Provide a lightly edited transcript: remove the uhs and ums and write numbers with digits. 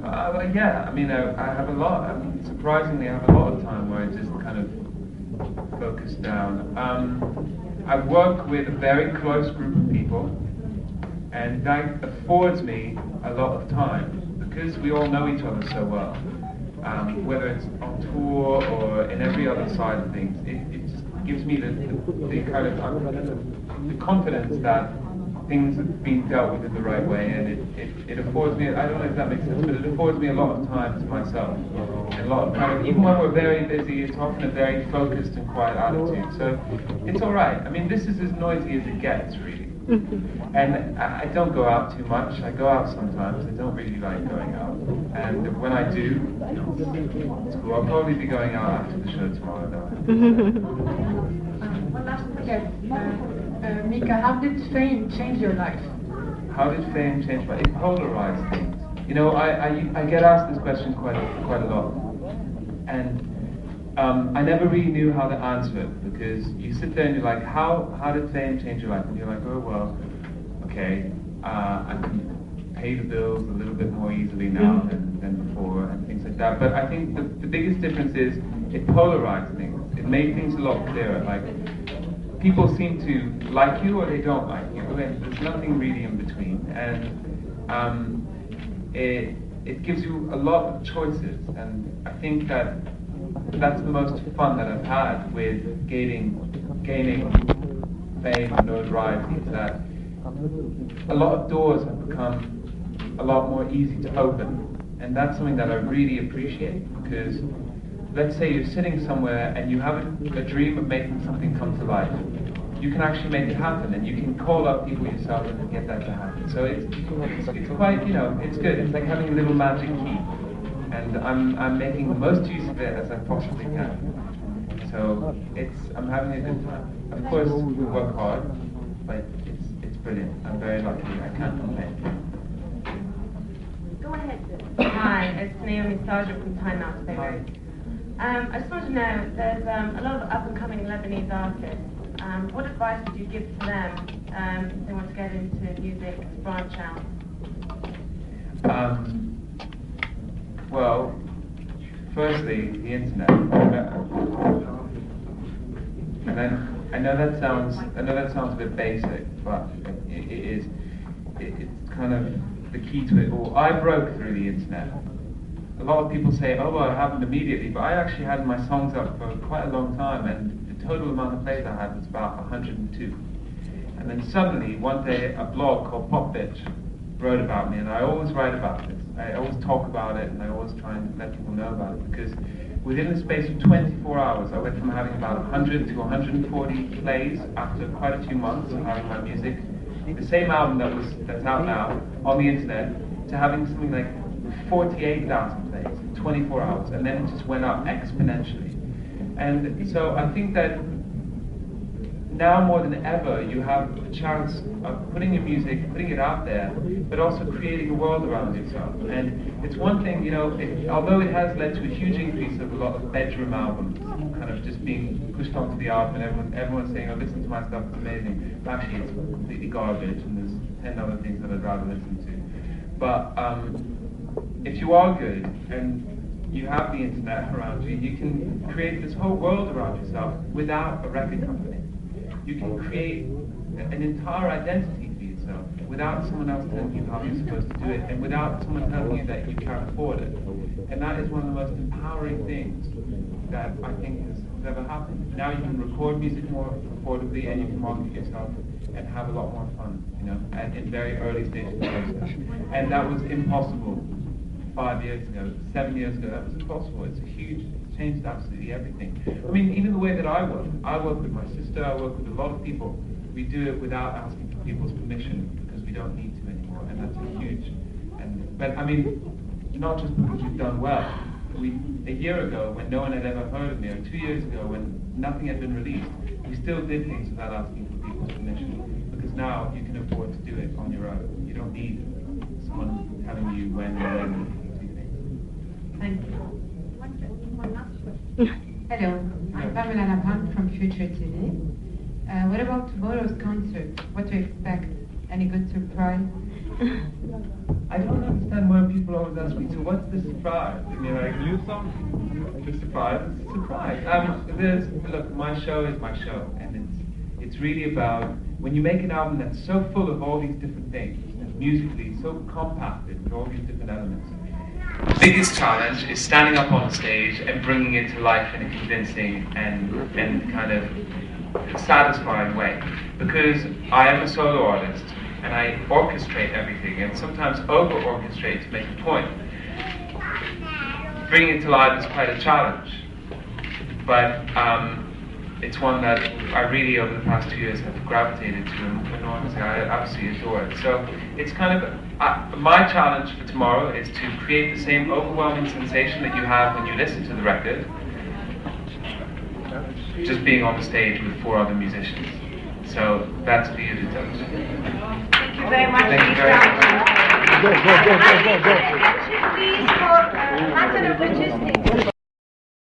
Well, yeah, I mean, I have a lot. I mean, surprisingly, I have a lot of time where I just kind of focus down. I work with a very close group of people, and that affords me a lot of time because we all know each other so well. Whether it's on tour or in every other side of things, it just gives me the kind of the confidence that things are being dealt with in the right way, and it affords me, I don't know if that makes sense, but it affords me a lot of time to myself. And a lot of kind of, even when we're very busy, it's often a very focused and quiet attitude. So it's alright. I mean, this is as noisy as it gets, really. And I don't go out too much. I go out sometimes. I don't really like going out. And when I do, it's cool. I'll probably be going out after the show tomorrow, though. One last question. Mika, how did fame change your life? How did fame change my life? It polarized things. You know, I get asked this question quite a lot. And I never really knew how to answer it, because you sit there and you're like, how did fame change your life? And you're like, oh well, okay, I can pay the bills a little bit more easily now than before, and things like that. But I think the biggest difference is it polarized things. It made things a lot clearer. Like, people seem to like you or they don't like you, and there's nothing really in between. And it gives you a lot of choices, and I think that's the most fun that I've had with gaining fame and notoriety, is that a lot of doors have become a lot more easy to open. And that's something that I really appreciate, because let's say you're sitting somewhere and you have a dream of making something come to life. You can actually make it happen, and you can call up people yourself and get that to happen. So it's quite, you know, it's good. It's like having a little magic key. And I'm making the most use of it as I possibly can. So I'm having a good time. Of course, we work hard, but it's brilliant. I'm very lucky. I can't complain. Go ahead. Hi, it's Naomi Sargent from Time Out Beirut. I just want to know, there's a lot of up-and-coming Lebanese artists. What advice would you give to them if they want to get into music and branch out? Well, firstly, the internet. And then I know that sounds a bit basic, but it is. It's kind of the key to it all. I broke through the internet. A lot of people say, "Oh, well, it happened immediately," but I actually had my songs up for quite a long time, and the total amount of plays I had was about 102. And then suddenly, one day, a blog called Pop Bitch wrote about me, and I always write about this. I always talk about it, and I always try and let people know about it, because within the space of 24 hours, I went from having about 100 to 140 plays after quite a few months of having my music, the same album that's out now on the internet, to having something like 48,000 plays in 24 hours, and then it just went up exponentially. And so I think that now more than ever, you have the chance of putting your music, putting it out there, but also creating a world around yourself. And it's one thing, you know, although it has led to a huge increase of a lot of bedroom albums, kind of just being pushed onto the album, and everyone's saying, "Oh, listen to my stuff, it's amazing." But actually, it's completely garbage, and there's 10 other things that I'd rather listen to. But if you are good and you have the internet around you, you can create this whole world around yourself without a record company. You can create an entire identity for yourself without someone else telling you how you're supposed to do it, and without someone telling you that you can't afford it. And that is one of the most empowering things that I think has ever happened. Now you can record music more affordably, and you can market yourself and have a lot more fun, you know, and in very early stages of the process. And that was impossible 5 years ago, 7 years ago. That was impossible. It's changed absolutely everything. I mean, even the way that I work with my sister, I work with a lot of people. We do it without asking for people's permission, because we don't need to anymore, and that's huge. But I mean, not just because we've done well. A year ago, when no one had ever heard of me, or 2 years ago, when nothing had been released, we still did things without asking for people's permission, because now you can afford to do it on your own. You don't need someone telling you when and do things. Thank you. Hello, I'm Pamela Lapin from Future TV. What about tomorrow's concert? What to expect? Any good surprise? I don't understand where people people always ask me, so what's the surprise? And you're like, new song? The surprise is a surprise. Look, my show is my show, and it's really about when you make an album that's so full of all these different things, and musically so compacted with all these different elements. The biggest challenge is standing up on stage and bringing it to life in a convincing and kind of satisfying way. Because I am a solo artist and I orchestrate everything and sometimes over-orchestrate to make a point. Bringing it to life is quite a challenge, but it's one that I really, over the past 2 years, have gravitated to enormously. I absolutely adore it. So it's kind of, my challenge for tomorrow is to create the same overwhelming sensation that you have when you listen to the record, just being on the stage with 4 other musicians. So that's for you to judge. Thank you very much. Thank you very much. Attention please for matter of logistics.